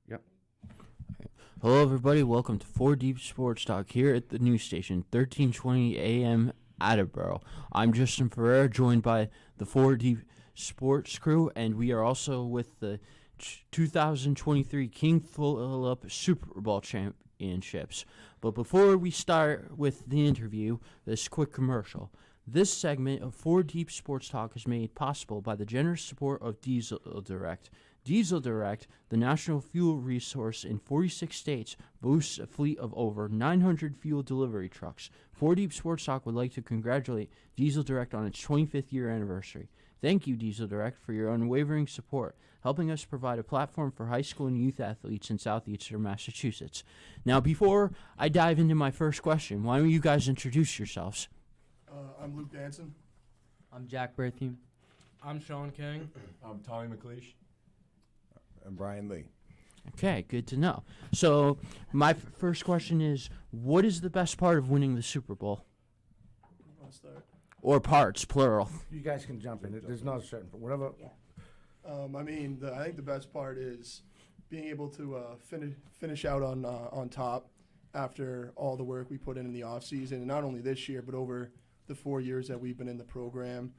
Yep. Hello, everybody. Welcome to 4 Deep Sports Talk here at the news station, 1320 AM Attleboro. I'm Justin Ferreira, joined by the 4 Deep Sports crew, and we are also with the 2023 King Philip Super Bowl Championships. But before we start with the interview, this quick commercial. This segment of 4 Deep Sports Talk is made possible by the generous support of Diesel Direct. Diesel Direct, the national fuel resource in 46 states, boasts a fleet of over 900 fuel delivery trucks. 4 Deep Sports Talk would like to congratulate Diesel Direct on its 25th year anniversary. Thank you, Diesel Direct, for your unwavering support, helping us provide a platform for high school and youth athletes in southeastern Massachusetts. Now, before I dive into my first question, why don't you guys introduce yourselves? I'm Luke Danson. I'm Jack Bertheum. I'm Sean King. I'm Tommy McLeish. I'm Brian Lee. Okay, good to know. So, my first question is, what is the best part of winning the Super Bowl? I'll start. Or parts, plural. You guys can jump in. There's no certain, whatever. I think the best part is being able to finish out on top after all the work we put in the off season, and not only this year, but over the 4 years that we've been in the program,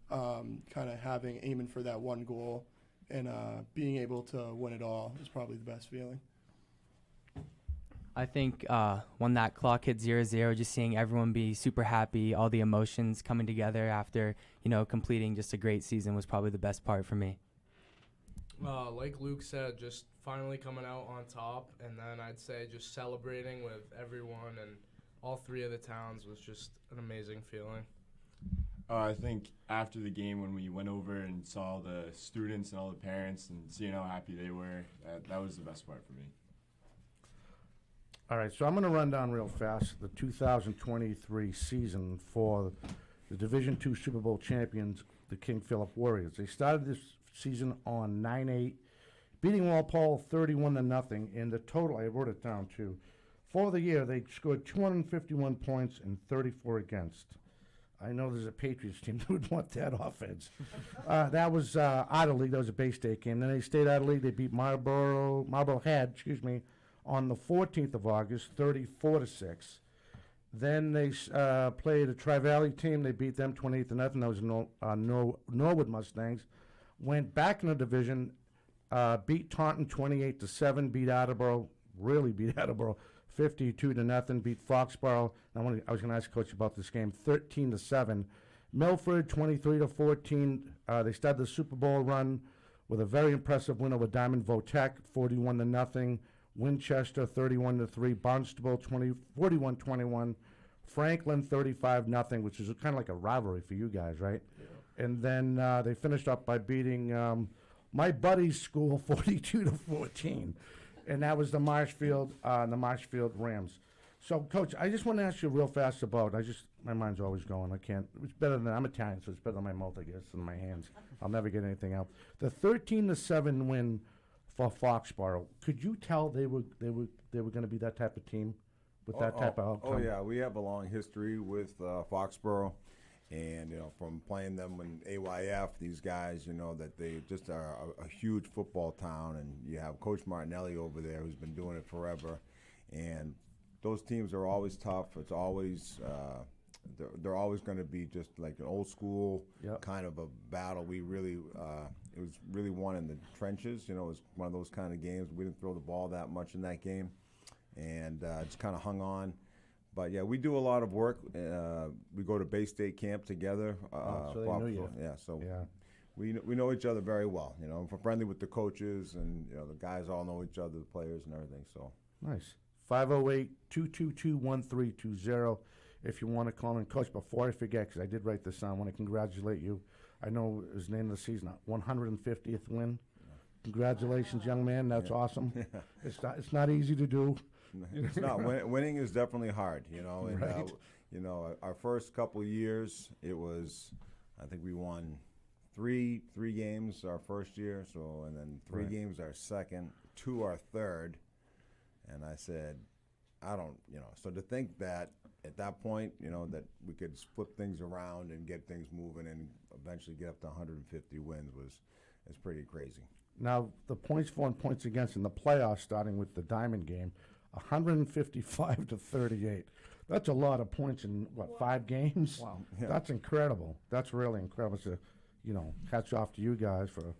kind of aiming for that one goal and being able to win it all is probably the best feeling. I think when that clock hit 0-0, just seeing everyone be super happy, all the emotions coming together after, completing just a great season was probably the best part for me. Like Luke said, just finally coming out on top, and then I'd say just celebrating with everyone and all three of the towns was just an amazing feeling. I think after the game when we went over and saw the students and all the parents and seeing how happy they were, that was the best part for me. All right, so I'm going to run down real fast the 2023 season for the Division II Super Bowl champions, the King Philip Warriors. They started this season on 9-8, beating Walpole 31-0. In the total, I wrote it down too. For the year, they scored 251 points and 34 against. I know there's a Patriots team that would want that offense. That was out of league. That was a Bay State game. Then they stayed out of league. They beat Marlboro Head, on the 14th of August, 34-6. Then they played a Tri-Valley team. They beat them 28-0. That was Norwood Mustangs. Went back in the division, beat Taunton 28-7, beat Attleboro, really beat Attleboro 52-0, beat Foxborough. I was going to ask Coach about this game, 13-7. Milford 23-14. They started the Super Bowl run with a very impressive win over Diamond Votech, 41-0. Winchester 31-3. Barnstable 41-21. Franklin 35-0, which is kind of like a rivalry for you guys, right? Yeah. And then they finished up by beating my buddy's school 42-14. And that was the Marshfield Rams. So, Coach, I just want to ask you real fast about, my mind's always going. It's better than, I'm Italian, so it's better than my mouth, I guess, than my hands. I'll never get anything out. The 13-7 win for Foxborough, could you tell they were going to be that type of team with that type of outcome? Oh, yeah. We have a long history with Foxborough. And, from playing them in AYF, these guys, that they just are a huge football town. And you have Coach Martinelli over there who's been doing it forever. And those teams are always tough. It's always they're always going to be just like an old school kind of a battle. We really it was really won in the trenches. It was one of those kind of games. We didn't throw the ball that much in that game, and just kind of hung on. But yeah, we do a lot of work. We go to Bay State camp together. So they knew you. Yeah, so we know each other very well. We're friendly with the coaches, and the guys all know each other, the players and everything. So nice. 508-222-1320 if you want to call in. Coach, before I forget, because I did write this down, I want to congratulate you. I know it was the name of the season, 150th win. Congratulations, young man. That's awesome. It's not easy to do. It's not. Winning is definitely hard, And right. Our first couple of years, it was, I think we won three games our first year, and then three games our second, 2 our third, and I said, I don't, So to think that at that point, that we could flip things around and get things moving and eventually get up to 150 wins is pretty crazy. Now, the points for and points against in the playoffs, starting with the Diamond game, 155 to 38. That's a lot of points in, what, 5 games? Wow. Yeah. That's incredible. That's really incredible. So, hats off to you guys for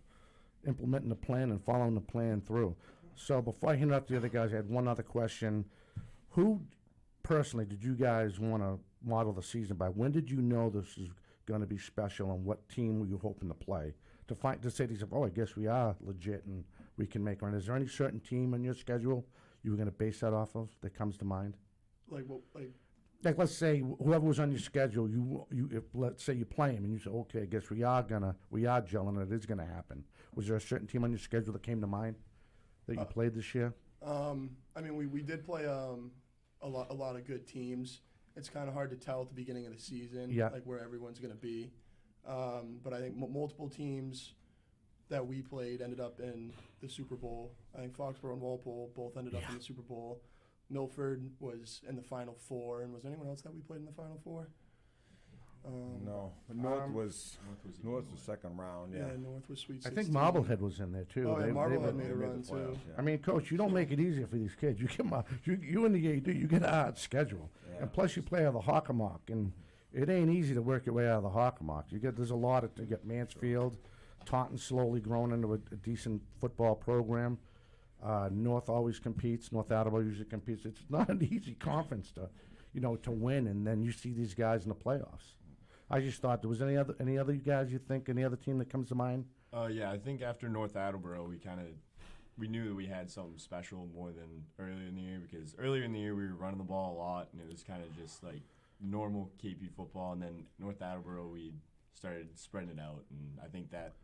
implementing the plan and following the plan through. So before I hand it off to the other guys, I had one other question. Who, personally, did you guys want to model the season by? When did you know this is going to be special, and what team were you hoping to play? To say to yourself, oh, I guess we are legit and we can make run. Is there any certain team on your schedule you were going to base that off of that comes to mind? Like what? Like, let's say whoever was on your schedule, if let's say you play him and you say, okay, I guess we are gelling, and it is gonna happen. Was there a certain team on your schedule that came to mind that you played this year? I mean, we did play a lot of good teams. It's kind of hard to tell at the beginning of the season, like where everyone's gonna be. But I think multiple teams that we played ended up in the Super Bowl. I think Foxborough and Walpole both ended up in the Super Bowl. Milford was in the Final Four, and was there anyone else that we played in the Final Four? No, North was the second round. Yeah, North was Sweet 16. I think Marblehead was in there too. Oh, yeah, Marblehead made a made run the too. playoffs, yeah. I mean, Coach, you don't make it easier for these kids. You in the AD, you get a hard schedule, and plus you play out of the Hockomock, and it ain't easy to work your way out of the Hockomock. There's a lot of, you get Mansfield, Taunton slowly growing into a decent football program. North always competes. North Attleboro usually competes. It's not an easy conference to win, and then you see these guys in the playoffs. I just thought, there was any other guys you think, any other team that comes to mind? Yeah, I think after North Attleboro, we knew that we had something special more than earlier in the year, because earlier in the year we were running the ball a lot, and it was kind of just like normal KP football, and then North Attleboro we started spreading it out, and I think that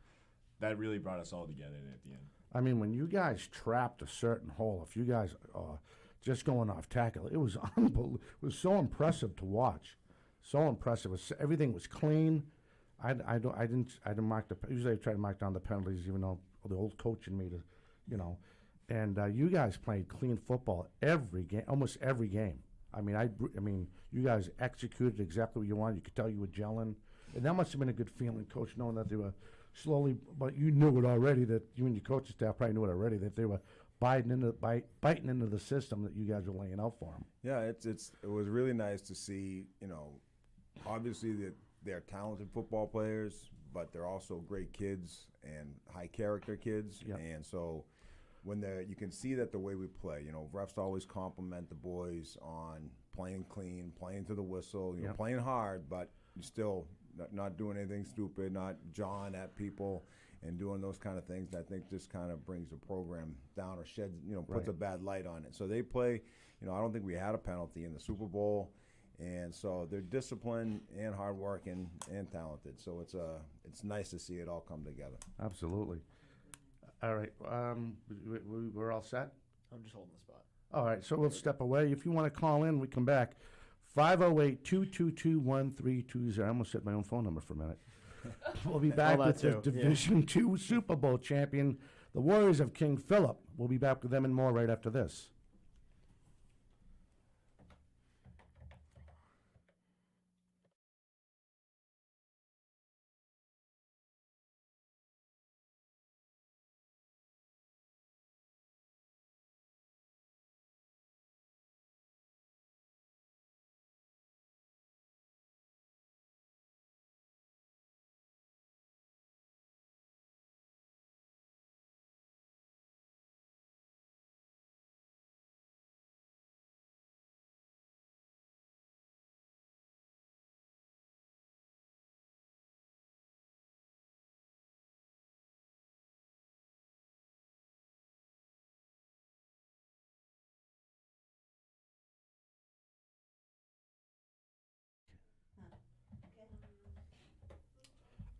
really brought us all together at the end. I mean, when you guys trapped a certain hole, if you guys just going off tackle, it was unbelievable. It was so impressive to watch, so impressive. Everything was clean. I didn't mark usually I try to mark down the penalties, even though the old coach in me and you guys played clean football every game, almost every game. I mean, you guys executed exactly what you wanted. You could tell you were gelling, and that must have been a good feeling, Coach, knowing that they were slowly, but you knew it already, that you and your coaching staff probably knew it already, that they were biting into the system that you guys were laying out for them. Yeah, it was really nice to see. Obviously that they're talented football players, but they're also great kids and high character kids. Yep. And so when you can see that the way we play, refs always compliment the boys on playing clean, playing to the whistle, Yep. playing hard, but you still not doing anything stupid, not jawing at people and doing those kind of things that I think just kind of brings the program down or sheds, puts Right. a bad light on it. So they play, I don't think we had a penalty in the Super Bowl. And so they're disciplined and hardworking and talented. So it's nice to see it all come together. Absolutely. All right, we're all set? I'm just holding the spot. All right, so we'll step away. If you want to call in, we come back. 508-222-1320. I almost said my own phone number for a minute. We'll be back with the Division II Super Bowl champion, the Warriors of King Philip. We'll be back with them and more right after this.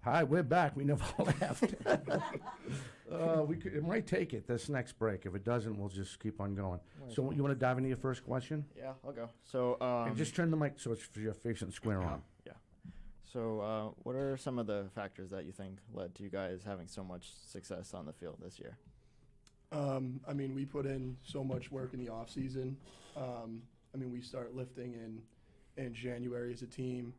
Hi, we're back. We never left. It might take it, this next break. If it doesn't, we'll just keep on going. So you want to dive into your first question? Yeah, I'll go. So, And just turn the mic so it's for your facing square on. yeah. So, what are some of the factors that you think led to you guys having so much success on the field this year? I mean, we put in so much work in the off season. I mean, we start lifting in January as a team.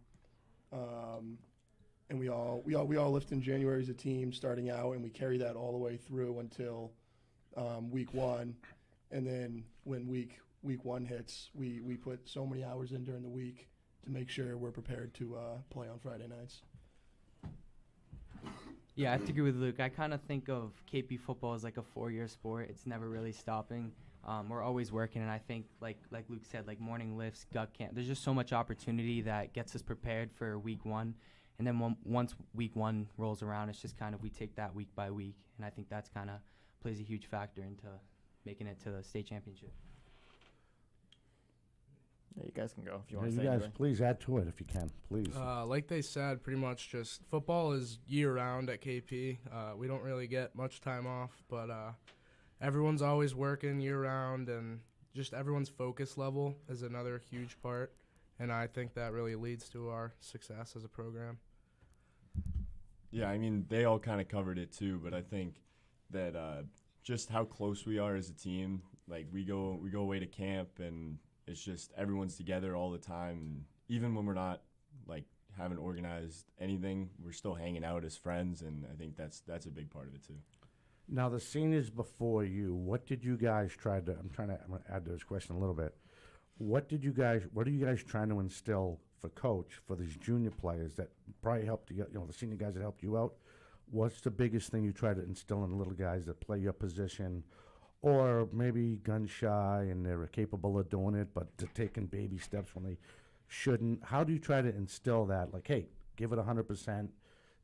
and we all lift in January as a team starting out, and we carry that all the way through until week one, and then when week one hits, we put so many hours in during the week to make sure we're prepared to play on Friday nights. Yeah, I have to agree with Luke. I kind of think of KP football as like a 4-year sport. It's never really stopping. We're always working, and I think, like Luke said, like morning lifts, gut camp, there's just so much opportunity that gets us prepared for week one. And then once week one rolls around, it's just kind of we take that week by week, and I think that's kind of plays a huge factor into making it to the state championship. Yeah, you guys can go if you Yeah, want to you say guys, anything. please add to it if you can, please. Like they said, pretty much just football is year-round at KP. We don't really get much time off, but everyone's always working year-round, and just everyone's focus level is another huge part, and I think that really leads to our success as a program. Yeah, I mean, they all kind of covered it too, but I think that just how close we are as a team, like we go away to camp, and it's just everyone's together all the time. And even when we're not, like, haven't organized anything, we're still hanging out as friends, and I think that's a big part of it too. Now, the seniors before you, what did you guys try to, I'm going to add to this question a little bit. What are you guys trying to instill for coach for these junior players that probably helped you, the senior guys that helped you out? What's the biggest thing you try to instill in the little guys that play your position, or maybe gun shy and they're capable of doing it, but they're taking baby steps when they shouldn't? How do you try to instill that? Like, hey, give it 100%.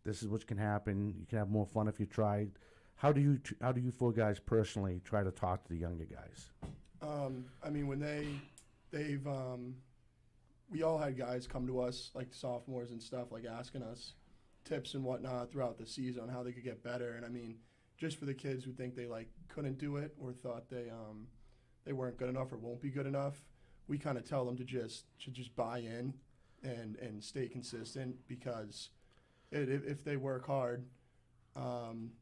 This is what can happen. You can have more fun if you try. How do you four guys personally try to talk to the younger guys? I mean, when we all had guys come to us, like sophomores and stuff, like asking us tips and whatnot throughout the season on how they could get better. And I mean, just for the kids who think they like couldn't do it or thought they weren't good enough or won't be good enough, we kind of tell them to just buy in and stay consistent, because if they work hard,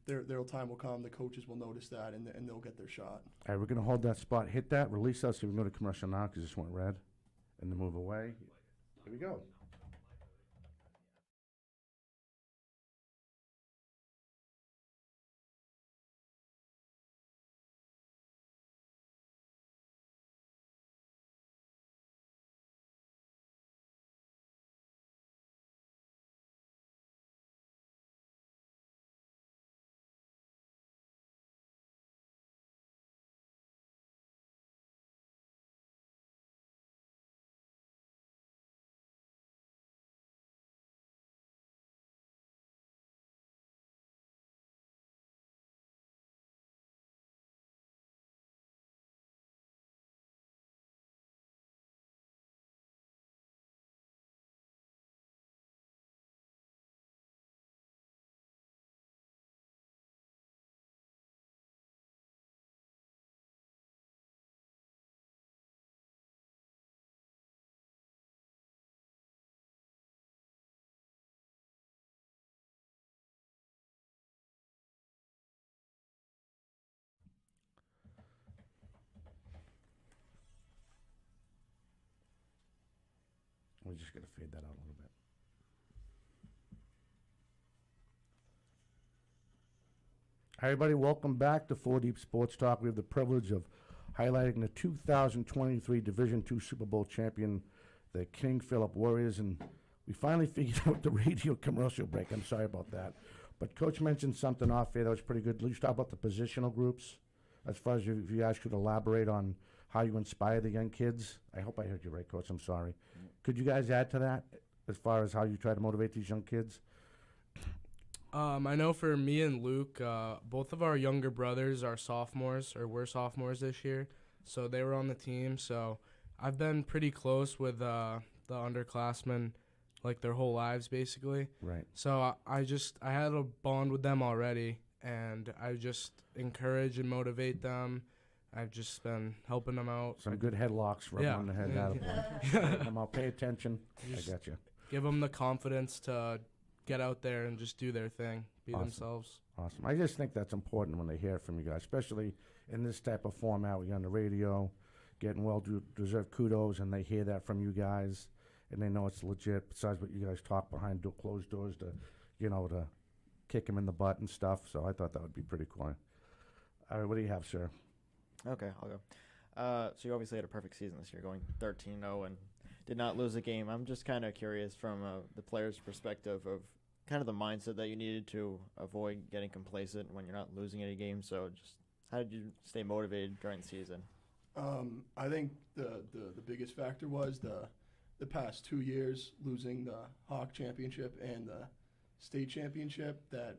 their time will come. The coaches will notice that, and they'll get their shot. All right, we're going to hold that spot. Hit that, release us. So we can go to commercial now because this went red. And then move away. Here we go. We're just going to fade that out a little bit. Hi, everybody. Welcome back to 4 Deep Sports Talk. We have the privilege of highlighting the 2023 Division II Super Bowl champion, the King Philip Warriors, and we finally figured out the radio commercial break. I'm sorry about that. But Coach mentioned something off here that was pretty good. Let's talk about the positional groups. As far as if you guys could elaborate on how you inspire the young kids. I hope I heard you right, Coach. I'm sorry. Could you guys add to that as far as how you try to motivate these young kids? I know for me and Luke, both of our younger brothers are sophomores, or were sophomores this year, so they were on the team. So I've been pretty close with the underclassmen, like their whole lives, basically. Right. So I had a bond with them already, and I just encourage and motivate them. I've just been helping them out. Some good headlocks, rub Yeah. on the head, out of one. Come out, pay attention. Just I got you. give them the confidence to get out there and just do their thing, be Awesome. themselves. Awesome. I just think that's important when they hear from you guys, especially in this type of format. We're on the radio, getting well-deserved kudos, and they hear that from you guys. and they know it's legit, besides what you guys talk behind closed doors to, to kick him in the butt and stuff. So I thought that would be pretty cool. All right, what do you have, sir? Okay, I'll go. So you obviously had a perfect season this year, going 13-0 and did not lose a game. I'm just kind of curious from the player's perspective of kind of the mindset that you needed to avoid getting complacent when you're not losing any games. So just how did you stay motivated during the season? I think the biggest factor was the past 2 years losing the Hawk Championship and the state championship. That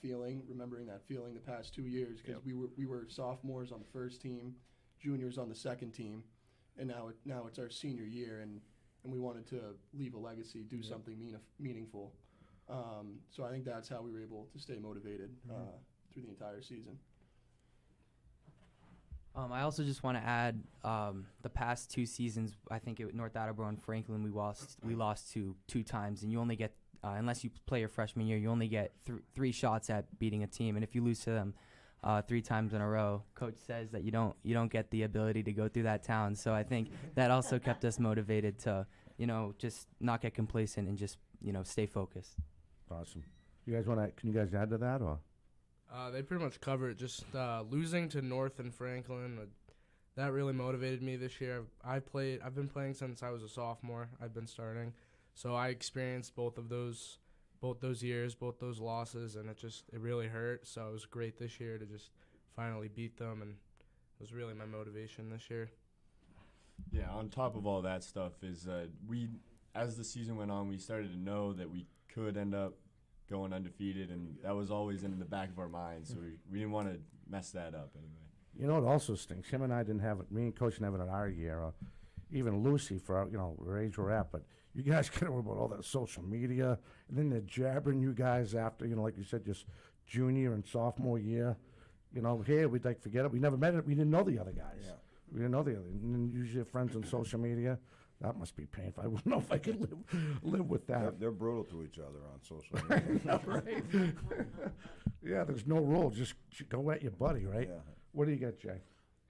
feeling, remembering that feeling the past 2 years, because we were sophomores on the first team, juniors on the second team, and now it's our senior year, and we wanted to leave a legacy, do something meaningful. So I think that's how we were able to stay motivated through the entire season. I also just want to add the past 2 seasons. I think North Attleboro and Franklin, we lost to 2 times, and you only get unless you play your freshman year, you only get 3 shots at beating a team, and if you lose to them 3 times in a row, coach says that you don't get the ability to go through that town. So I think that also kept us motivated to just not get complacent and just stay focused. Awesome. Can you guys add to that, or? They pretty much cover it. Just losing to North and Franklin, that really motivated me this year. I've been playing since I was a sophomore. I've been starting, so I experienced both those years, both those losses, and it really hurt. So it was great this year to just finally beat them, and it was really my motivation this year. Yeah, on top of all that stuff is as the season went on, we started to know that we could end up going undefeated, and that was always in the back of our minds, so we didn't want to mess that up anyway. You know what also stinks? Him and I didn't have it. Me and Coach didn't have it in our year, or even Lucy for the age we're at. But you guys get worry about all that social media, and then they're jabbering you guys after, like you said, just junior and sophomore year. Here we'd forget it. We never met it. We didn't know the other guys. Yeah. We didn't know the other. And then usually your friends on social media. That must be painful. I wouldn't know if I could live with that. They're brutal to each other on social media. No, right? Yeah, there's no rule. Just go at your buddy, right? Yeah. What do you got, Jay?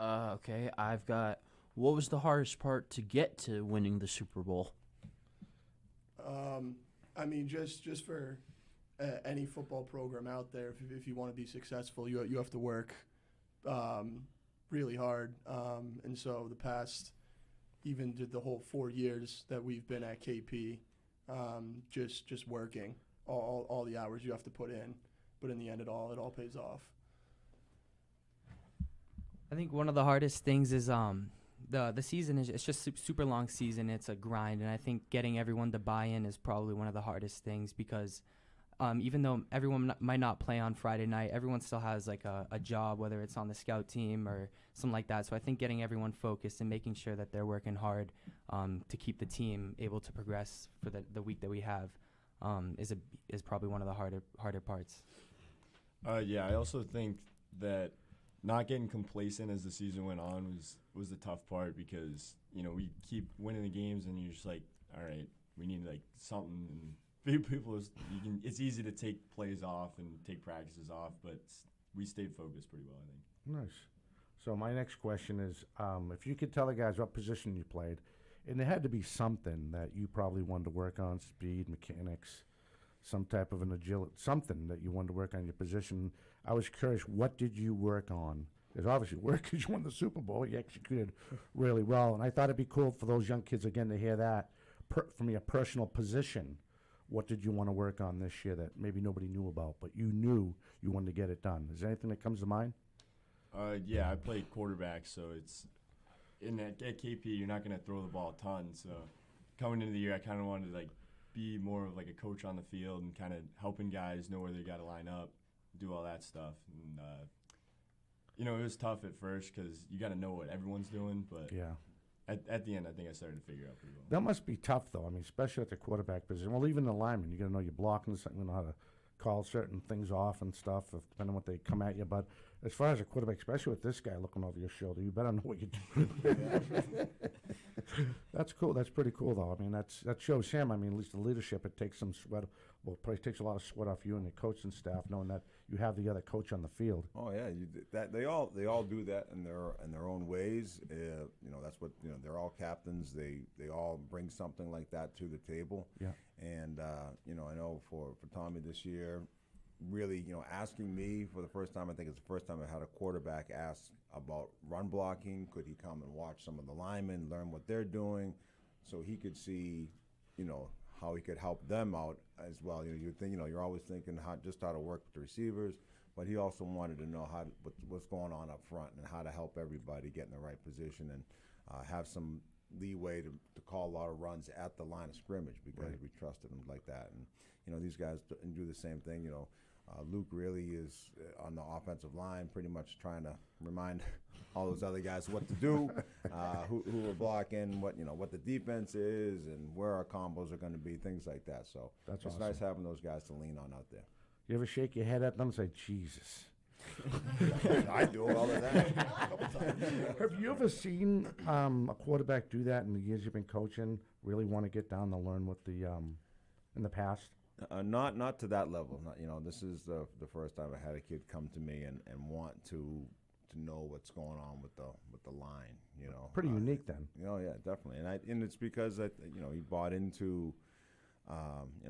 Okay, I've got, what was the hardest part to get to winning the Super Bowl? I mean, just for any football program out there, if you want to be successful, you have to work really hard. And so the past, even the whole 4 years that we've been at KP, just working all the hours you have to put in, but in the end, it all pays off. I think one of the hardest things is the season it's just super long season. It's a grind, and I think getting everyone to buy in is probably one of the hardest things, because even though everyone might not play on Friday night, everyone still has a job, whether it's on the scout team or something like that. So I think getting everyone focused and making sure that they're working hard to keep the team able to progress for the week that we have is probably one of the harder parts. Yeah, I also think that not getting complacent as the season went on was the tough part, because we keep winning the games and you're just like, all right, we need something. And people, it's easy to take plays off and take practices off, but we stayed focused pretty well, I think. Nice. So my next question is, if you could tell the guys what position you played, and there had to be something that you probably wanted to work on, speed, mechanics, some type of an agility, something that you wanted to work on your position. I was curious, what did you work on? There's obviously work because you won the Super Bowl. You executed really well. And I thought it'd be cool for those young kids, again, to hear that from your personal position. What did you want to work on this year that maybe nobody knew about, but you knew you wanted to get it done? Is there anything that comes to mind? Yeah, I played quarterback, so it's at KP, you're not going to throw the ball a ton. So coming into the year, I kind of wanted to be more of a coach on the field and kind of helping guys know where they got to line up, do all that stuff. And it was tough at first because you got to know what everyone's doing, but yeah. At the end, I think I started to figure out pretty well. That must be tough, though. I mean, especially at the quarterback position. Well, even the lineman, you got to know you're blocking something, you know how to call certain things off and stuff, depending on what they come at you. But as far as a quarterback, especially with this guy looking over your shoulder, you better know what you're doing. That's cool. That's pretty cool, though. I mean, that shows him. I mean, at least the leadership. It takes some sweat. Well, it probably takes a lot of sweat off you and your coaching staff, knowing that you have the other coach on the field. Oh yeah, that they all do that in their own ways. That's what they're all captains. They all bring something like that to the table. Yeah. And I know for Tommy this year, really asking me for the first time. I think it's the first time I had a quarterback ask about run blocking. Could he come and watch some of the linemen, learn what they're doing, so he could see, how he could help them out as well. You think you're always thinking how to work with the receivers, but he also wanted to know what's going on up front and how to help everybody get in the right position and have some leeway to call a lot of runs at the line of scrimmage because we trusted him like that. And these guys do the same thing. Luke really is on the offensive line, pretty much trying to remind all those other guys what to do, who are blocking, what the defense is, and where our combos are going to be, things like that. So That's it's awesome. nice having those guys to lean on out there. You ever shake your head at them and say, Jesus? I do all of that. Have you ever seen a quarterback do that in the years you've been coaching, really want to get down to learn what in the past? Not to that level. This is the first time I had a kid come to me and want to know what's going on with the line. Pretty unique then. Yeah, definitely. And it's because he bought into.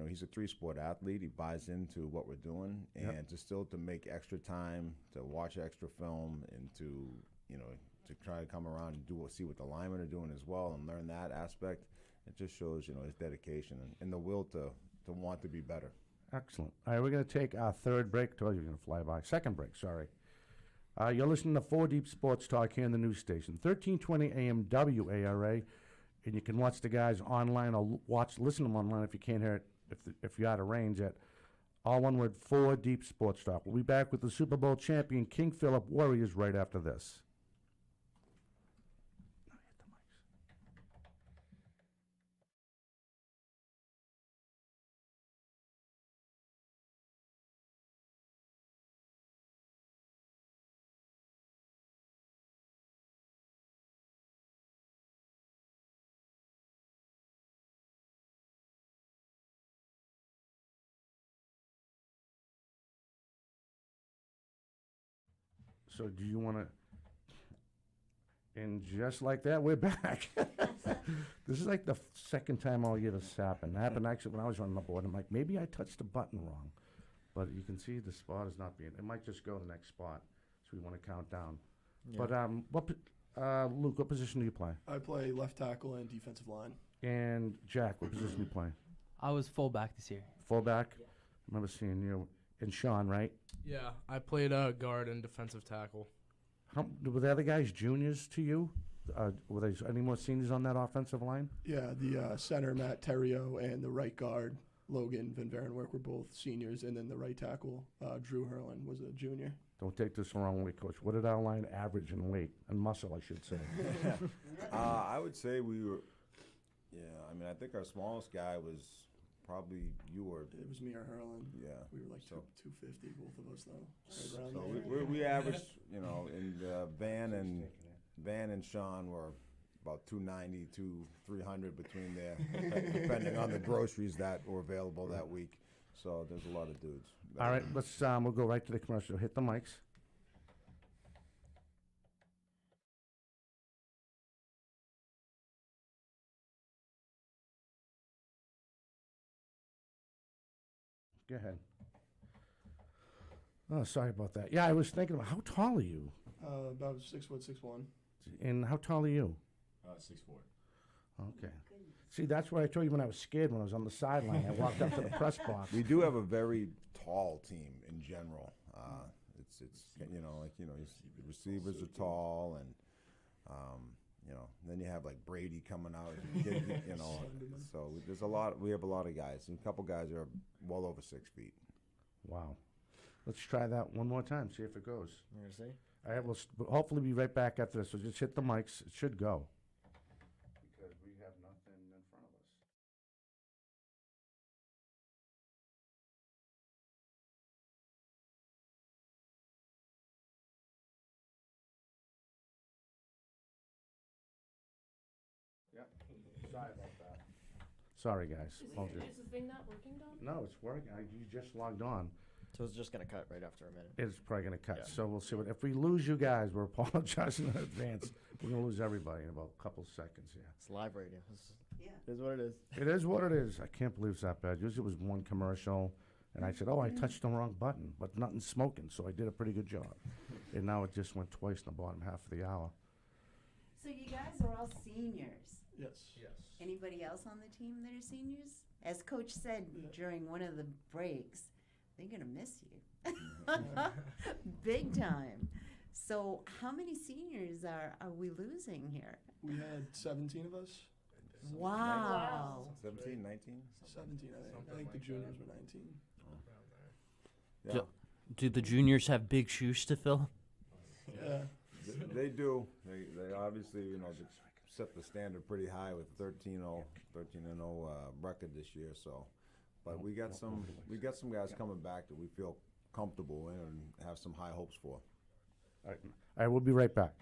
He's a 3-sport athlete. He buys into what we're doing, and to make extra time to watch extra film and to try to come around and see what the linemen are doing as well and learn that aspect. It just shows his dedication and the will to want to be better. Excellent. All right, we're going to take our third break. Told you we're going to fly by. Second break, sorry. You're listening to 4 Deep Sports Talk here in the news station, 1320 AM WARA, and you can watch the guys online or listen to them online if you can't hear it, if you're out of range at all one word, 4 Deep Sports Talk. We'll be back with the Super Bowl champion King Philip Warriors right after this. So do you want to, and just like that, we're back. This is like the second time all year this happened. It happened actually when I was running the board. I'm like, maybe I touched the button wrong. But you can see the spot is not being, it might just go to the next spot. So we want to count down. Yeah. But Luke, what position do you play? I play left tackle and defensive line. And Jack, what position do you play? I was fullback this year. Fullback? I remember seeing you. And Sean, right? Yeah, I played guard and defensive tackle. Were the other guys juniors to you? Were there any more seniors on that offensive line? Yeah, the center, Matt Terrio, and the right guard, Logan Van Varenwerk, were both seniors. And then the right tackle, Drew Herlin, was a junior. Don't take this the wrong way, Coach. What did our line average in weight and muscle, I should say? I would say we were, I think our smallest guy was probably you or. It was me or Herlin. Yeah. We were like 250, both of us, though. Right around So there. we averaged, and Van and Sean were about 290 to 300 between there, depending on the groceries that were available that week. So there's a lot of dudes. All right, let's we'll go right to the commercial. Hit the mics. Go ahead. Oh, sorry about that. Yeah, I was thinking about how tall are you? About 6'1". And how tall are you? 6'4". Okay. See, that's what I told you when I was scared when I was on the sideline. I walked up to the press box. We do have a very tall team in general. The receivers are tall, and then you have like Brady coming out. So there's a lot. We have a lot of guys, and a couple guys are well over 6 feet. Wow. Let's try that one more time. See if it goes. You're gonna see? All right, we'll hopefully be right back after this. So just hit the mics. It should go. Because we have nothing in front of us. Yeah. Sorry about that. Sorry, guys. Is the thing not working, Don? No, it's working. You just logged on. So it's just gonna cut right after a minute. It's probably going to cut. Yeah. So we'll see what. If we lose you guys, we're apologizing in advance. We're going to lose everybody in about a couple seconds. Yeah. It's live radio. Yeah. It is what it is. It is what it is. I can't believe it's that bad. Usually it was one commercial, and I said, "Oh, I touched the wrong button," but nothing's smoking, so I did a pretty good job. And now it just went twice in the bottom half of the hour. So you guys are all seniors. Yes. Yes. Anybody else on the team that are seniors? As Coach said during one of the breaks, they're going to miss you. Big time. So how many seniors are we losing here? We had 17 of us. Wow. 17, 19? 17, I think. I think the juniors were 19. Yeah. Do the juniors have big shoes to fill? Yeah. They do. They obviously, they set the standard pretty high with 13-0 record this year. So, but we got some guys coming back that we feel comfortable in and have some high hopes for. All right, we'll be right back.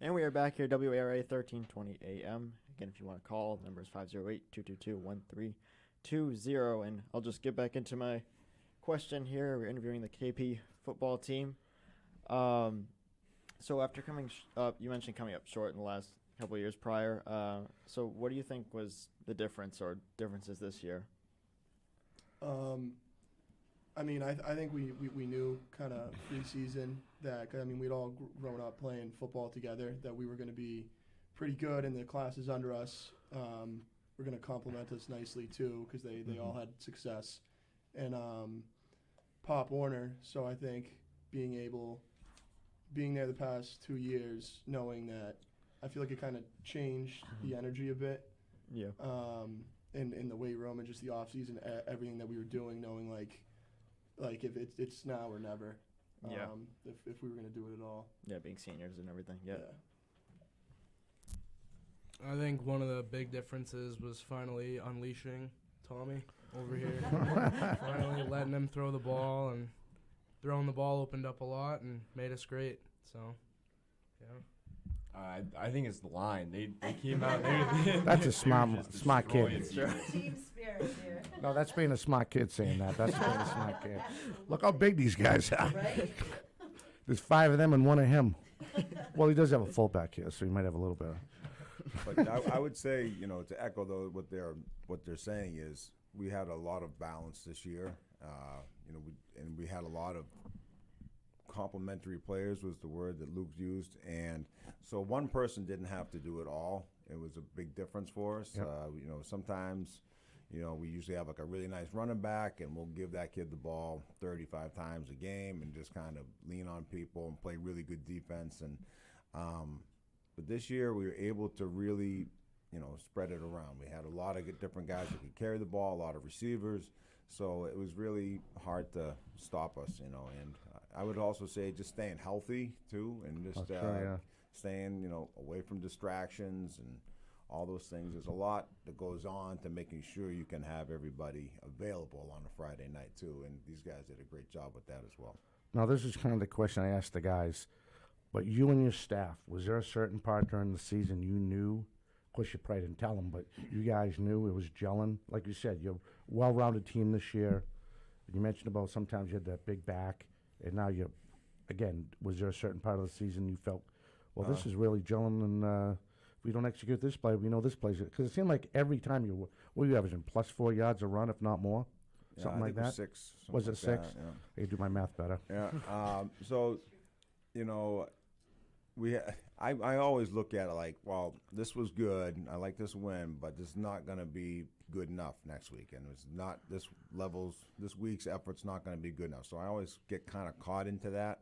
We are back here, WARA 1320 AM. Again, if you want to call, the number is 508-222-1320. And I'll just get back into my question here. We're interviewing the KP football team. So after coming up, you mentioned coming up short in the last couple of years prior. So what do you think was the difference or differences this year? I mean, I think we knew kind of pre-season that, we'd all grown up playing football together, that we were going to be pretty good, and the classes under us were going to complement us nicely too, because they all had success. And Pop Warner, so I think being there the past 2 years, knowing that, I feel like it kind of changed the energy a bit. Yeah. In the weight room and just the off season, everything that we were doing, knowing like if it's now or never. Yeah. If we were gonna do it at all. Yeah, being seniors and everything. Yeah. I think one of the big differences was finally unleashing Tommy over here. Finally letting him throw the ball, and throwing the ball opened up a lot and made us great. So, yeah. I think it's the line. They came out. That's a they were just smart kid. destroying teams. Team spirit here. No, that's being a smart kid saying that. That's being a smart kid. Look how big these guys are. Right? There's 5 of them and 1 of him. Well, he does have a fullback here, so he might have a little bit. But I would say, to echo though what they're saying is we had a lot of balance this year. We had a lot of complementary players was the word that Luke used, and so one person didn't have to do it all. It was a big difference for us. Yep. Sometimes, we usually have like a really nice running back, and we'll give that kid the ball 35 times a game and just kind of lean on people and play really good defense. And but this year we were able to really, spread it around. We had a lot of different guys that could carry the ball, a lot of receivers. So it was really hard to stop us, and I would also say just staying healthy too, and just staying, away from distractions and all those things. There's a lot that goes on to making sure you can have everybody available on a Friday night too, and these guys did a great job with that as well. Now, this is kind of the question I asked the guys. But you and your staff, was there a certain part during the season you knew? Of course, you probably didn't tell them, but you guys knew it was gelling. Like you said, you're a well-rounded team this year. You mentioned about sometimes you had that big back, and now you're, again, was there a certain part of the season you felt, well, this is really gelling, and if we don't execute this play, we know this plays it. Because it seemed like every time what were you averaging, plus 4 yards a run, if not more? Yeah, Something I like think it that? was 6. Was it something like 6? that, I could do my math better. Yeah. So, you know, I always look at it like, well, this was good. I like this win, but it's not going to be good enough next week, and it's not this week's effort's not going to be good enough. So I always get kind of caught into that,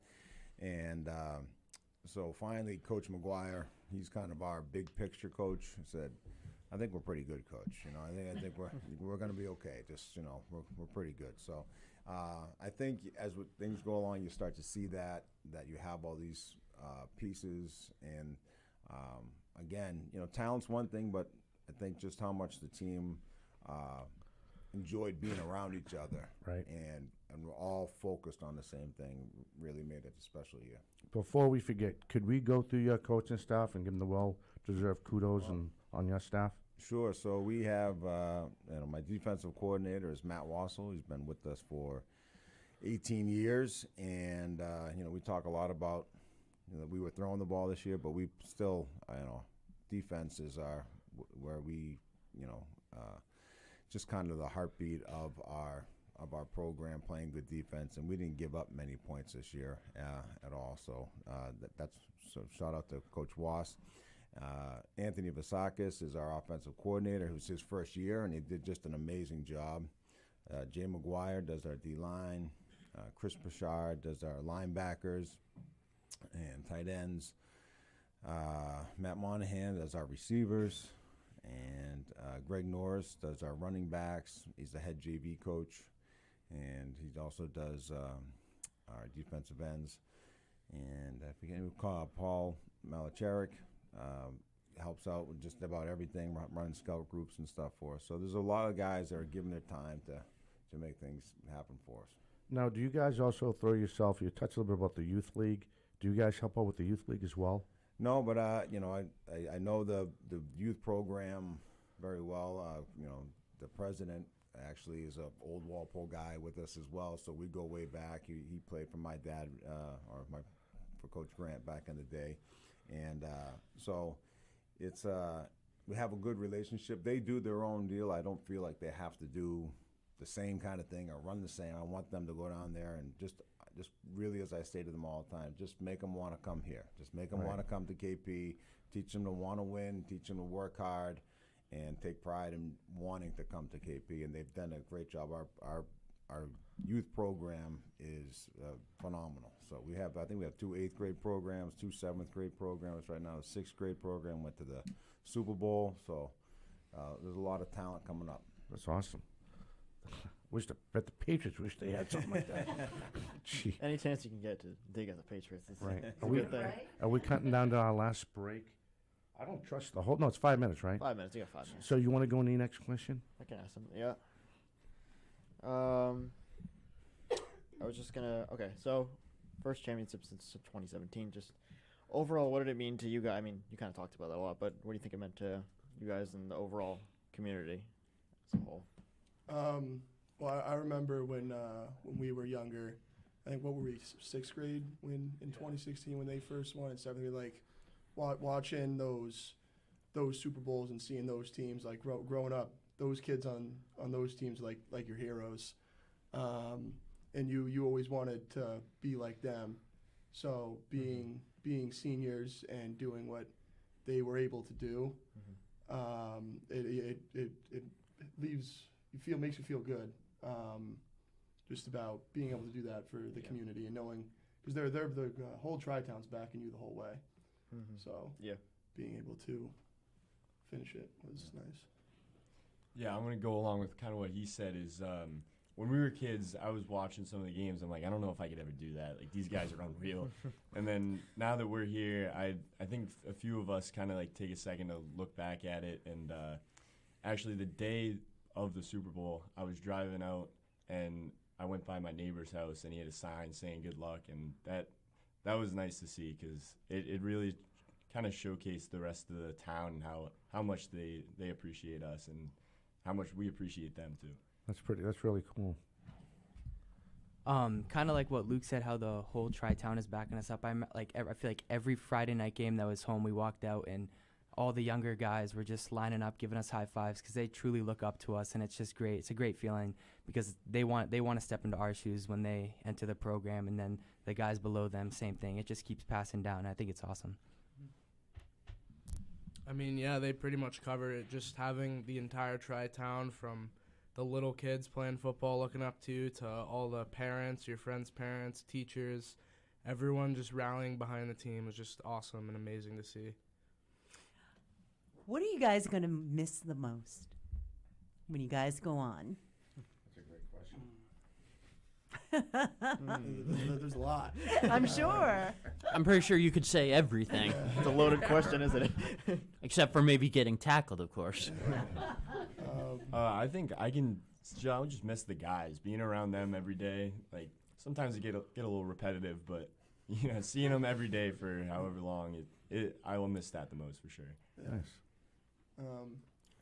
and so finally, Coach McGuire, he's kind of our big picture coach, said, I think we're pretty good, Coach. You know, I think we're going to be okay. Just, you know, we're pretty good. So I think as things go along, you start to see that you have all these pieces, and again, you know, talent's one thing, but I think just how much the team enjoyed being around each other, Right. and we're all focused on the same thing, really made it a special year. Before we forget, could we go through your coaching staff and give them the well-deserved kudos on your staff? Sure. So we have, my defensive coordinator is Matt Wassel. He's been with us for 18 years, and we talk a lot about, we were throwing the ball this year, but we still, defense is where we, just kind of the heartbeat of our program, playing good defense, and we didn't give up many points this year at all. So so shout out to Coach Wass. Anthony Vasakis is our offensive coordinator. It was his first year, and he did just an amazing job. Jay McGuire does our D-line. Chris Pritchard does our linebackers and tight ends. Matt Monahan does our receivers. And Greg Norris does our running backs. He's the head JV coach. And he also does our defensive ends. And I forget who called Paul Malacharik. Helps out with just about everything, running scout groups and stuff for us. So there's a lot of guys that are giving their time to make things happen for us. Now, do you guys also you touched a little bit about the youth league. Do you guys help out with the youth league as well? No, but I know the youth program very well. The president actually is an old Walpole guy with us as well, so we go way back. He played for my dad for Coach Grant back in the day, and so it's we have a good relationship. They do their own deal. I don't feel like they have to do the same kind of thing or run the same. I want them to go down there and just really, as I say to them all the time, just make them want to come here. Just make them want to come to KP, teach them to want to win, teach them to work hard, and take pride in wanting to come to KP. And they've done a great job. Our youth program is phenomenal. So I think we have 2 8th grade programs, 2 7th grade programs. Right now, the 6th grade program went to the Super Bowl. So there's a lot of talent coming up. That's awesome. Bet the Patriots wish they had something like that. Gee. Any chance you can get to dig at the Patriots is Right. a good thing. Are we cutting down to our last break? I don't trust the whole. No, it's 5 minutes, right? 5 minutes. You got 5 minutes. So you want to go in the next question? I can ask them. Yeah. I was just gonna. Okay, so first championship since 2017. Just overall, what did it mean to you guys? I mean, you kind of talked about that a lot, but what do you think it meant to you guys and the overall community as a whole? Well, I remember when we were younger. I think what were we, 6th grade when in 2016 when they first won in 7th grade, like watching those Super Bowls and seeing those teams, like growing up, those kids on those teams like your heroes, and you always wanted to be like them. So being seniors and doing what they were able to do, it makes you feel good. Just about being able to do that for the community and knowing, because they're the whole Tri-Town's backing you the whole way. So being able to finish it was nice. Yeah, I'm gonna go along with kind of what he said. Is when we were kids, I was watching some of the games. I'm like, I don't know if I could ever do that. Like, these guys are unreal. And then now that we're here, I think a few of us kind of like take a second to look back at it. And actually, the day of the Super Bowl, I was driving out and I went by my neighbor's house and he had a sign saying good luck, and that that was nice to see because it really kind of showcased the rest of the town and how much they appreciate us and how much we appreciate them too. That's really cool. Kind of like what Luke said, how the whole Tri-Town is backing us up. I feel like every Friday night game that was home, we walked out and all the younger guys were just lining up, giving us high fives because they truly look up to us, and it's just great. It's a great feeling because they want to step into our shoes when they enter the program, and then the guys below them, same thing. It just keeps passing down. I think it's awesome. I mean, yeah, they pretty much cover it. Just having the entire Tri-Town from the little kids playing football looking up to you to all the parents, your friends' parents, teachers, everyone just rallying behind the team was just awesome and amazing to see. What are you guys going to miss the most when you guys go on? That's a great question. There's a lot. I'm sure. I'm pretty sure you could say everything, It's a loaded question, isn't it? except for maybe getting tackled, of course. I think I would just miss the guys, being around them every day. Like sometimes it get a little repetitive, but seeing them every day for however long, I will miss that the most for sure. Yeah. Nice.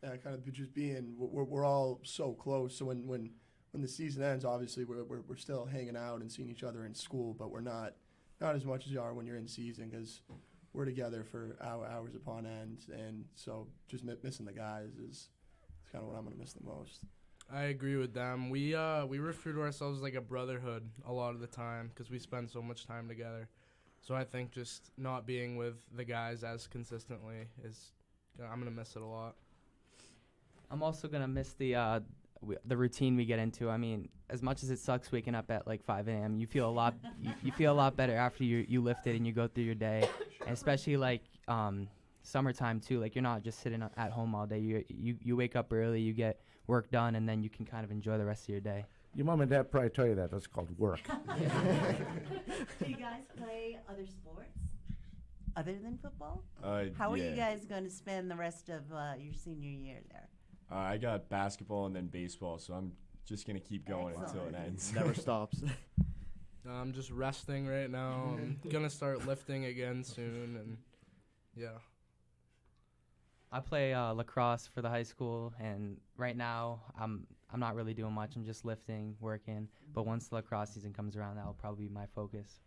Yeah, kind of just being we're all so close. So when the season ends, obviously we're still hanging out and seeing each other in school, but we're not as much as you are when you're in season because we're together for hours upon end, and so just missing the guys is kind of what I'm gonna miss the most. I agree with them. We refer to ourselves like a brotherhood a lot of the time because we spend so much time together. So I think just not being with the guys as consistently I'm gonna miss it a lot. I'm also gonna miss the routine we get into. I mean, as much as it sucks waking up at like 5 a.m., you feel a lot you feel a lot better after you lift it and you go through your day, and especially like summertime too. Like you're not just sitting at home all day. You wake up early, you get work done, and then you can kind of enjoy the rest of your day. Your mom and dad probably tell you that. That's called work. Do you guys play other sports other than football? How are you guys going to spend the rest of your senior year there? I got basketball and then baseball, so I'm just gonna keep going until it ends. Never stops. I'm just resting right now. I'm gonna start lifting again soon, and yeah. I play lacrosse for the high school, and right now I'm not really doing much. I'm just lifting, working. But once the lacrosse season comes around, that will probably be my focus.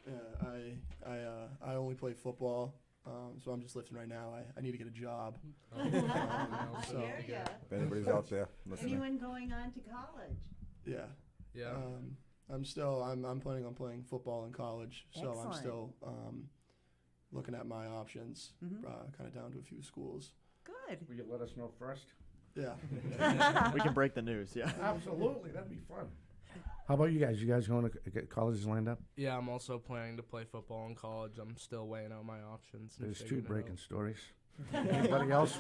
Yeah, I only play football, so I'm just lifting right now. I need to get a job. So, If anybody's out there listening. anyone going on to college? Yeah. Yeah. I'm planning on playing football in college, so I'm Excellent. still looking at my options, Mhm. kind of down to a few schools. Good. Will you let us know first? Yeah. We can break the news, yeah. Absolutely, that'd be fun. How about you guys? You guys going to get colleges lined up? Yeah, I'm also planning to play football in college. I'm still weighing out my options. and There's two figuring it breaking out. stories. Anybody else?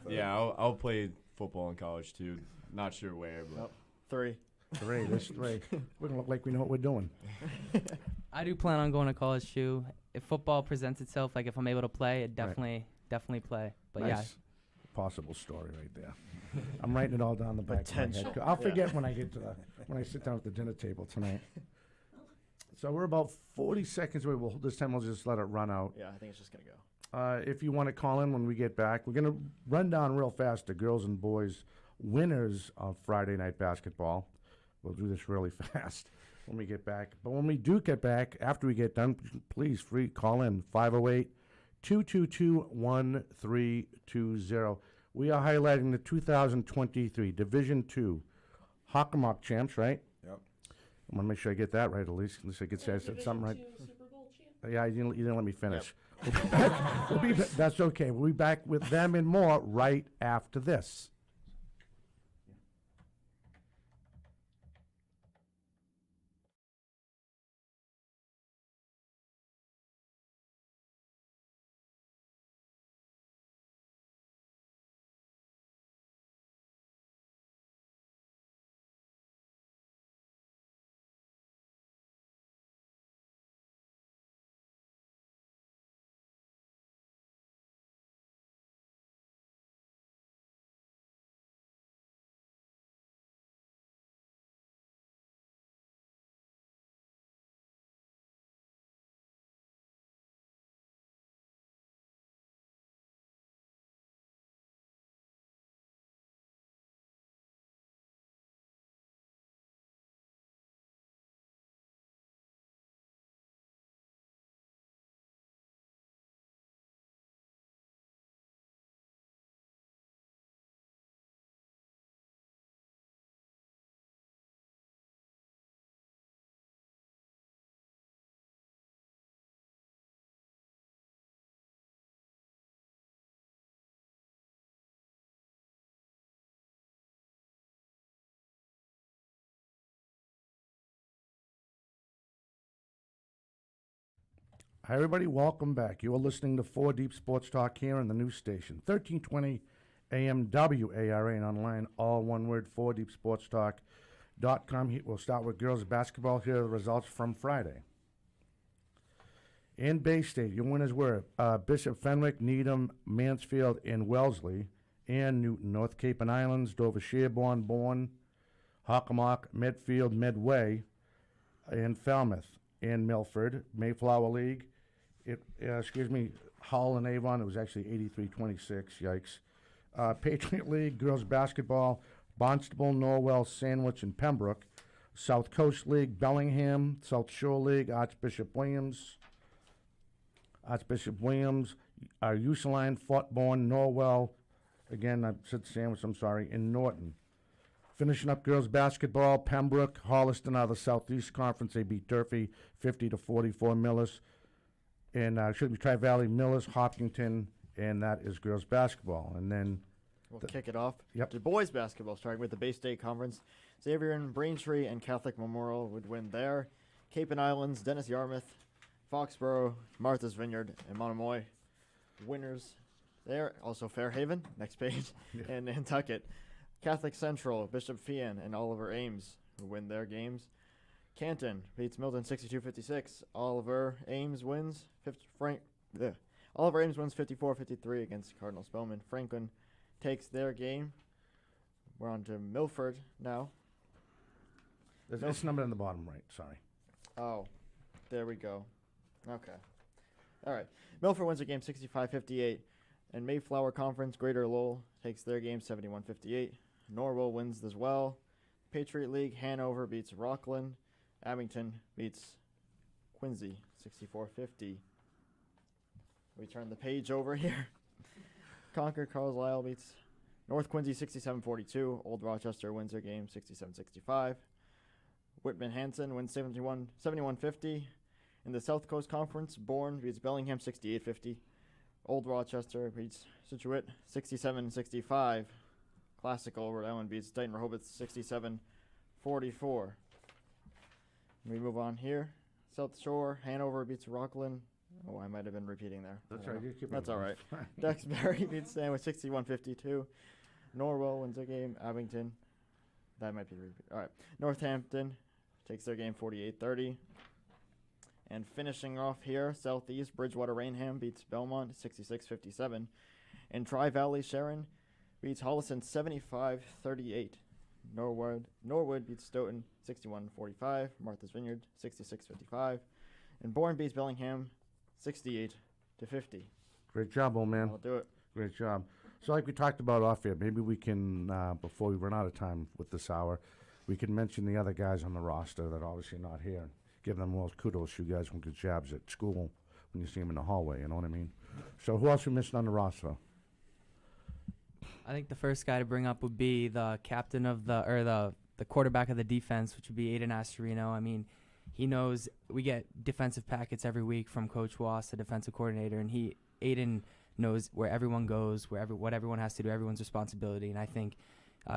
Yeah, I'll play football in college too. Not sure where, but 3. Three. There's three. We're gonna look like we know what we're doing. I do plan on going to college too. If football presents itself, like if I'm able to play, it Right. definitely play. But yeah, Nice. Possible story right there. I'm writing it all down the back of my head. Potential. I'll forget when I when I sit down at the dinner table tonight. So we're about 40 seconds away. This time we'll just let it run out. Yeah, I think it's just going to go. If you want to call in when we get back, we're going to run down real fast the girls and boys winners of Friday night basketball. We'll do this really fast when we get back. But when we do get back, after we get done, please call in 508-222-1320. We are highlighting the 2023 Division II Hockomock champs, right? Yep. I'm going to make sure I get that right, at least I could say I said something right. Division II Super Bowl champ. Yeah, you didn't let me finish. That's okay. We'll be back with them and more right after this. Hi, everybody. Welcome back. You are listening to 4 Deep Sports Talk here on the news station, 1320 AM WARA, and online, all one word, 4deepsportstalk.com. We'll start with girls basketball. Here are the results from Friday. In Bay State, your winners were Bishop Fenwick, Needham, Mansfield, and Wellesley, and Newton, North Cape and Islands, Dover, Sherborne, Bourne, Hockomock, Medfield, Medway, and Falmouth, and Milford, Mayflower League. Hull and Avon, it was actually 83-26, yikes. Patriot League, girls basketball, Barnstable, Norwell, Sandwich, and Pembroke. South Coast League, Bellingham, South Shore League, Archbishop Williams, Usaline, Fortbourne, Norwell, again, I said Sandwich, I'm sorry, in Norton. Finishing up girls basketball, Pembroke, Holliston out of the Southeast Conference, they beat Durfee 50-44, Millis. And Tri-Valley, Millis, Hopkinton, and that is girls basketball. And then we'll kick it off. Yep. The boys basketball, starting with the Bay State Conference. Xavier and Braintree and Catholic Memorial would win there. Cape and Islands, Dennis Yarmouth, Foxborough, Martha's Vineyard, and Monomoy. Winners there. Also Fairhaven, next page, and Nantucket. Catholic Central, Bishop Fian, and Oliver Ames who win their games. Canton beats Milton 62-56. Oliver Ames wins 54-53 against Cardinal Spellman. Franklin takes their game. We're on to Milford now. There's this number in the bottom right, sorry. Oh, there we go. Okay. All right. Milford wins a game 65-58. And Mayflower Conference, Greater Lowell takes their game 71-58. Norwell wins as well. Patriot League, Hanover beats Rockland. Abington beats Quincy 64-50. We turn the page over here. Concord Carlisle beats North Quincy 67-42. Old Rochester wins their game 67-65. Whitman Hanson wins 71-50. In the South Coast Conference, Bourne beats Bellingham 68-50. Old Rochester beats Situate 67-65. Classical Rhode Island beats Dighton Rehoboth 67-44. We move on here. South Shore, Hanover beats Rockland. Oh, I might have been repeating there. That's right. That's all right. Duxbury beats Sandwich 61-52. Norwell wins a game. Abington. That might be repeat. All right. Northampton takes their game 48-30. And finishing off here, Southeast, Bridgewater Rainham beats Belmont 66-57. And Tri-Valley Sharon beats Holliston 75-38. Norwood beats Stoughton 61-45. Martha's Vineyard 66-55. And Bourne beats Bellingham 68-50. Great job, old man. I'll do it. Great job. So like we talked about off air, maybe we can, before we run out of time with this hour, we can mention the other guys on the roster that obviously are not here. Give them all kudos. You guys want good jobs at school when you see them in the hallway, you know what I mean? So who else we missing on the roster? I think the first guy to bring up would be the captain of the quarterback of the defense, which would be Aiden Astorino. I mean, he knows we get defensive packets every week from Coach Wass, the defensive coordinator, and Aiden knows where everyone goes, what everyone has to do, everyone's responsibility, and I think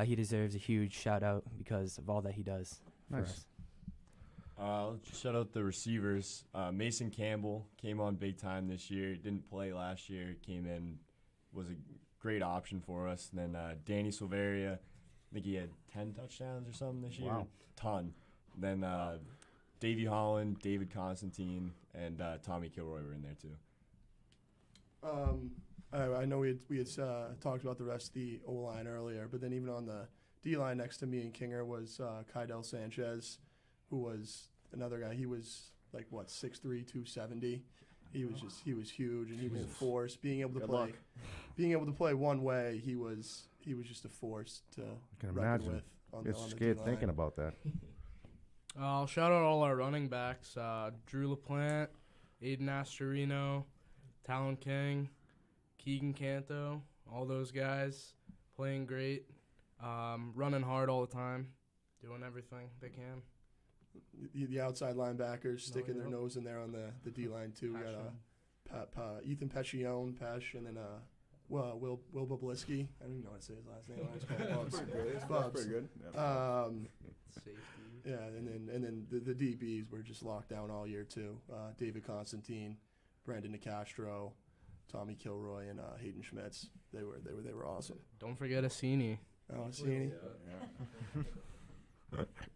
he deserves a huge shout out because of all that he does for us. Let's just shout out the receivers. Mason Campbell came on big time this year. Didn't play last year. Came in, was a great option for us. And then Danny Silveria, I think he had 10 touchdowns or something this year. Wow. Ton. Then Davey Holland, David Constantine, and Tommy Kilroy were in there too. I know we had talked about the rest of the O-line earlier, but then even on the D-line next to me and Kinger was Kydell Sanchez, who was another guy. He was like 6'3", 270. He was huge, and he was a force. Being able to play one way, he was just a force to reckon with. It's scared thinking about that. I'll shout out all our running backs: Drew LaPlante, Aiden Astorino, Talon King, Keegan Canto. All those guys playing great, running hard all the time, doing everything they can. The outside linebackers sticking their nose in there on the D-line, too. We got Ethan Pescione, Pesh, and then Will Bobliski. I don't even know how to say his last name. I just call him Bubs. That's pretty good. Safety. Yeah, and then the DBs were just locked down all year, too. David Constantine, Brandon DeCastro, Tommy Kilroy, and Hayden Schmitz. They were awesome. Don't forget Assini. Oh, Assini.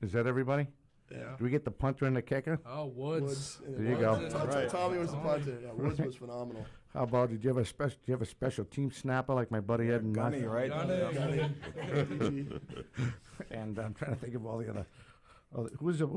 Is that everybody? Yeah. Do we get the punter and the kicker? Oh, Woods. There you go. Tommy was the punter. Yeah, Woods was phenomenal. How about, did you have a special team snapper like my buddy Ed and Gunny, right? Gunny. And I'm trying to think of all the other. Who was the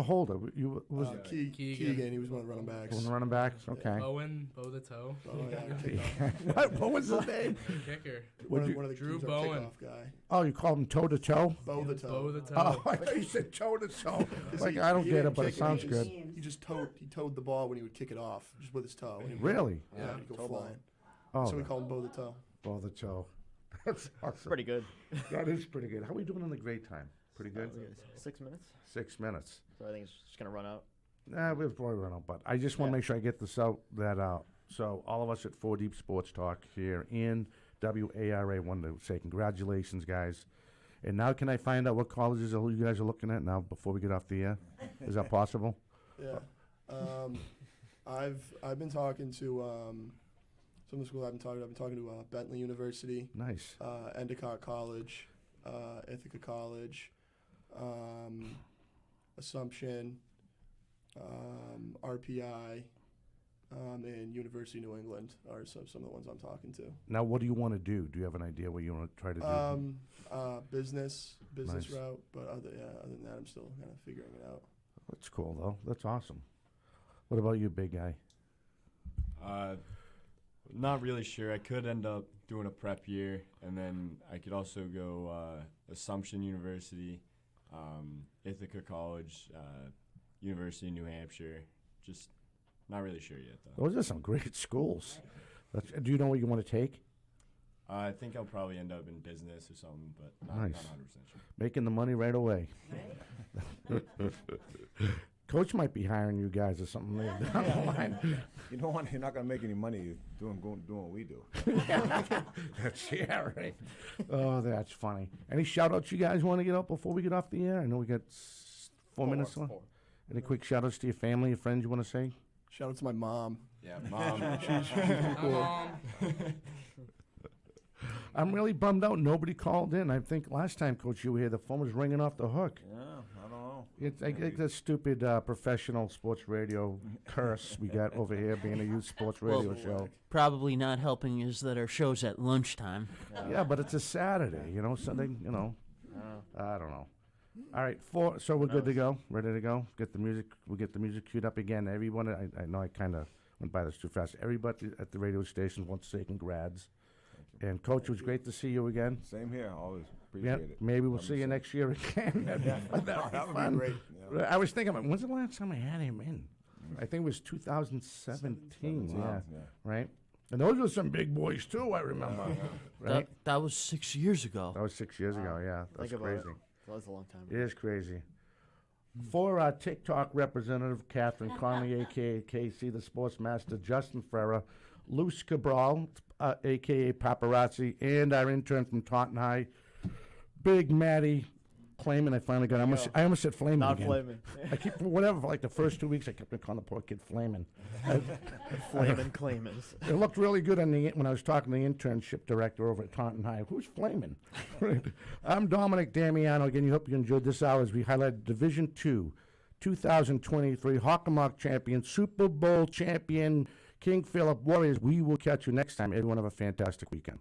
holder? Who was Keegan. He was one of the running backs. one of the running backs? Okay. Bowen, Bo the Toe. Oh, yeah, What was his name? Kicker. one of the Drew keys, our Bowen. kickoff guy. Oh, you called him toe to toe? Bo the Toe. Bo the Toe. Oh, I thought you said toe to toe. Like, He- I don't he get it, didn't but it kick sounds he good. He just towed the ball when he would kick it off, just with his toe. And he- Really? Yeah, he'd go flying. Oh, So we called him Bo the Toe. oh, the toe. That's awesome. Pretty good. That is pretty good. How are we doing in the grade time? Pretty good? 6 minutes. 6 minutes. So I think it's just gonna run out. Nah, we'll probably run out, but I just want to make sure I get this out. So all of us at 4 Deep Sports Talk here in WARA want to say congratulations, guys. And now can I find out what colleges you guys are looking at now before we get off the air? Is that possible? Yeah. I've been talking to some of the schools I've been talking to Bentley University, Nice. Endicott College, Ithaca College, Assumption, RPI, and University of New England are some of the ones I'm talking to. Now, what do you want to do? Do you have an idea what you want to try to do? Business Nice. route, but other than that, I'm still kind of figuring it out. That's cool, though. That's awesome. What about you, big guy? Not really sure. I could end up doing a prep year, and then I could also go Assumption University, Ithaca College, University of New Hampshire. Just not really sure yet, though. Those are some great schools. Do you know what you want to take? I think I'll probably end up in business or something, but not Nice. 100% sure. Making the money right away. Coach might be hiring you guys or something later down the line. You don't want. You're not gonna make any money doing what we do. Yeah, right. Oh, that's funny. Any shout outs you guys want to get out before we get off the air? I know we got 4 minutes left. Any quick shout outs to your family, your friends you want to say? Shout out to my mom. Yeah, Mom. She's pretty cool. I'm really bummed out. Nobody called in. I think last time, Coach, you were here, the phone was ringing off the hook. Yeah, I don't know. It's like that stupid professional sports radio curse we got over here being a youth sports radio show. Probably not helping is that our show's at lunchtime. Yeah, but it's a Saturday, Sunday, I don't know. All right, so we're good to go, ready to go. We'll get the music queued up again. Everyone, I know I kind of went by this too fast. Everybody at the radio station wants to say congrats. And Coach, it was great to see you again. Same here. Always Yeah, appreciate it. maybe we'll see you next year again. That would be great. Yeah. I was thinking, when's the last time I had him in? I think it was 2017. Yeah, right. And those were some big boys too. I remember. Right. That was 6 years ago. That was 6 years ago. Yeah, that's Think about crazy. it. That was a long time It ago. is crazy. For our TikTok representative, Catherine Conley, a.k.a. Casey, the sportsmaster, Justin Ferrer, Luce Cabral, a.k.a. Paparazzi, and our intern from Taunton High, Big Maddie Flamin. I finally got I almost said Flamin Not again. flaming. I keep, for like the first 2 weeks, I kept calling the poor kid Flamin. Flaming claimants. It looked really good when I was talking to the internship director over at Taunton High. Who's Flamin'? I'm Dominic Damiano. Again, hope you enjoyed this hour as we highlighted Division II, 2023 Hockomock champion, Super Bowl champion, King Philip Warriors. We will catch you next time. Everyone have a fantastic weekend.